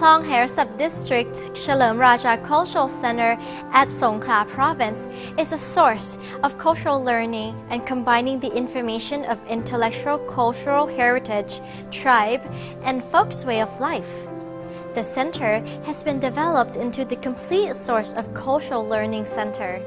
KLONGHAE Sub-District Chalermraja Cultural Center at Songkhla Province is a source of cultural learning and combining the information of intellectual cultural heritage, tribe, and folks' way of life. The center has been developed into the complete source of cultural learning center.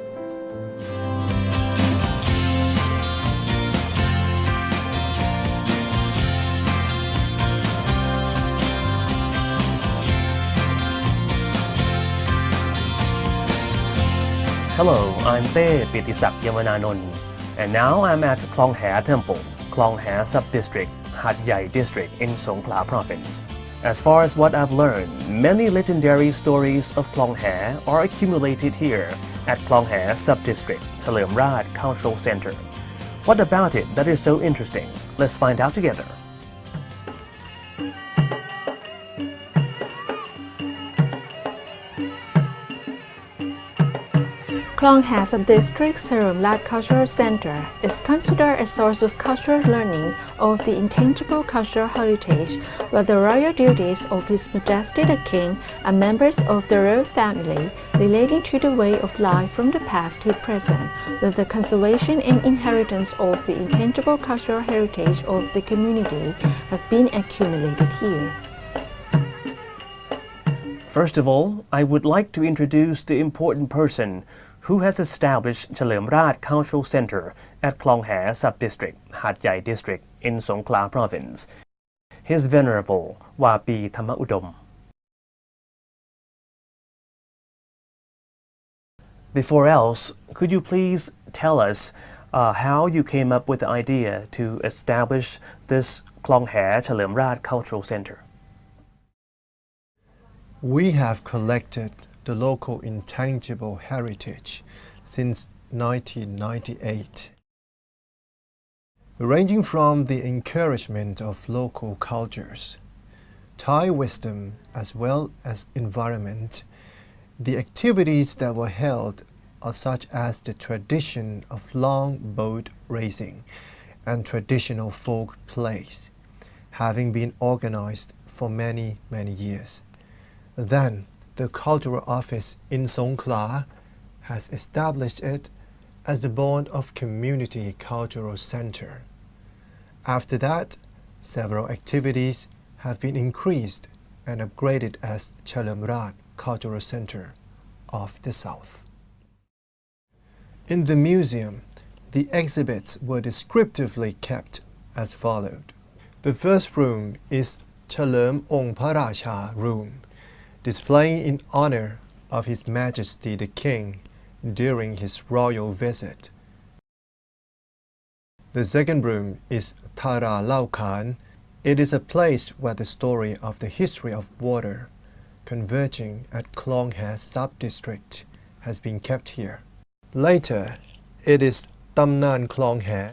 Hello, I'm P-SAGA, and now I'm at KLONGHAE Temple, KLONGHAE Sub-District, Hat Yai District in Songkhla Province. As far as what I've learned, many legendary stories of KLONGHAE are accumulated here at KLONGHAE Sub-District, Chalermrajklonghae Cultural Center. What about it that is so interesting? Let's find out together. KLONGHAE Sub-District Chalermrajklonghae Cultural Center is considered a source of cultural learning of the intangible cultural heritage, where the royal duties of His Majesty the King and members of the royal family relating to the way of life from the past to present, with the conservation and inheritance of the intangible cultural heritage of the community have been accumulated here. First of all, I would like to introduce the important person who has established Chalermrajklonghae Cultural Center at KLONGHAE Sub-District, Hat Yai District in Songkhla Province. His Venerable Wapi Thamaudom. Before else, could you please tell us how you came up with the idea to establish this KLONGHAE Chalermrajklonghae Cultural Center? We have collected the local intangible heritage since 1998, ranging from the encouragement of local cultures, Thai wisdom as well as environment. The activities that were held are such as the tradition of long boat racing and traditional folk plays, having been organized for many years. Then, the Cultural Office in Songkhla has established it as the Board of Community Cultural Center. After that, several activities have been increased and upgraded as Chalermrajklonghae Cultural Center of the South. In the museum, the exhibits were descriptively kept as followed. The first room is Chalermrajklonghae room, displaying in honor of His Majesty the King during his royal visit. The second room is Thara Laukan. It is a place where the story of the history of water converging at KLONGHAE Sub-District has been kept here. Later, it is Tamnan Klonghae,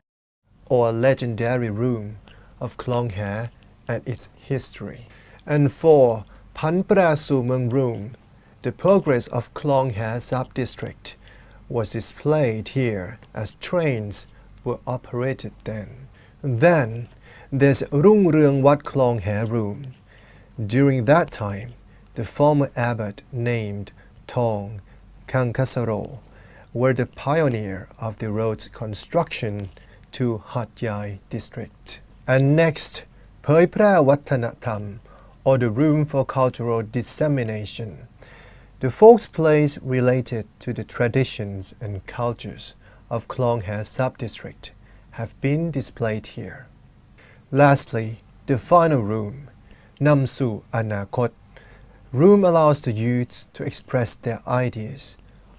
or legendary room of KLONGHAE and its history. And for Panprasumung room, the progress of KLONGHAE Sub-District was displayed here as trains were operated then. Then there's Rungrung Wat KLONGHAE room. During that time, the former abbot named Tong Kankasaro were the pioneer of the road's construction to Hat Yai District. And next, Phoi Phra Wattanatham, or the room for cultural dissemination. The folk plays related to the traditions and cultures of KLONGHAE Sub-District have been displayed here. Lastly, the final room, Namsu Anakot. Room allows the youths to express their ideas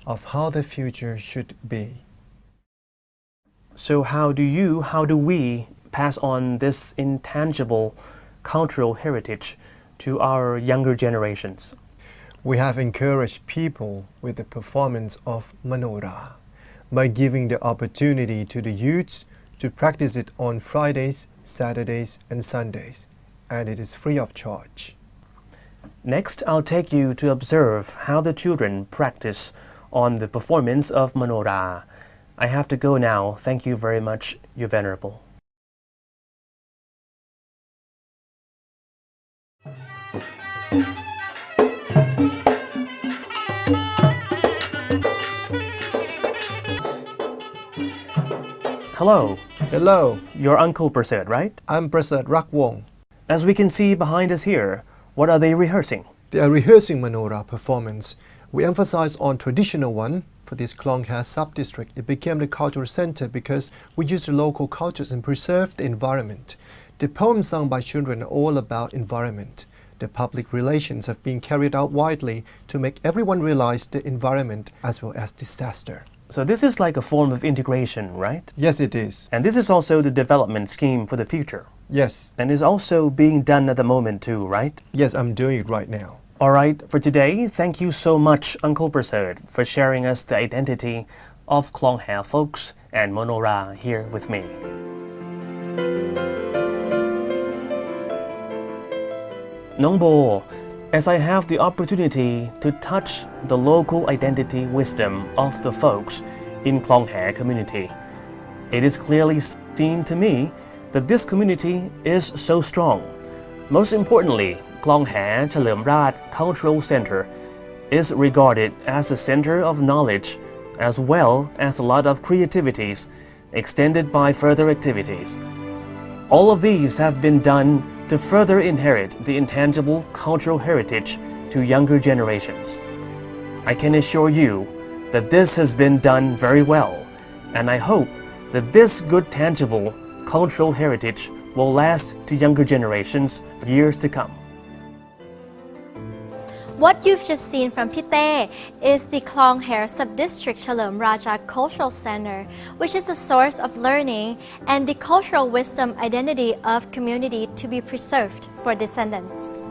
of how the future should be. So how do we pass on this intangible cultural heritage to our younger generations? We have encouraged people with the performance of Manora by giving the opportunity to the youths to practice it on Fridays, Saturdays, and Sundays, and it is free of charge. Next, I'll take you to observe how the children practice on the performance of Manora. I have to go now. Thank you very much, Your Venerable. Hello, Hello, you're Uncle Prasad, right? I'm Prasad Rakwong. As we can see behind us here, what are they rehearsing? They are rehearsing Manora performance. We emphasize on traditional one. For this KLONGHAE sub-district, it became the cultural center because we use the local cultures and preserve the environment. The poems sung by children are all about environment. The public relations have been carried out widely to make everyone realize the environment as well as disaster. So this is like a form of integration, right? Yes, it is. And this is also the development scheme for the future. Yes. And is also being done at the moment too, right? Yes, I'm doing it right now. Alright, for today, thank you so much, Uncle Prasad, for sharing us the identity of KLONGHAE folks and Monora here with me. Nong Bo, as I have the opportunity to touch the local identity wisdom of the folks in KLONGHAE community, it is clearly seen to me that this community is so strong. Most importantly, KLONGHAE CHALERMRAJA Cultural Center is regarded as a center of knowledge as well as a lot of creativities extended by further activities. All of these have been done to further inherit the intangible cultural heritage to younger generations. I can assure you that this has been done very well, and I hope that this good tangible cultural heritage will last to younger generations for years to come. What you've just seen from Pite is the KLONGHAE Sub-District Chalermrajah Cultural Center, which is a source of learning and the cultural wisdom identity of community to be preserved for descendants.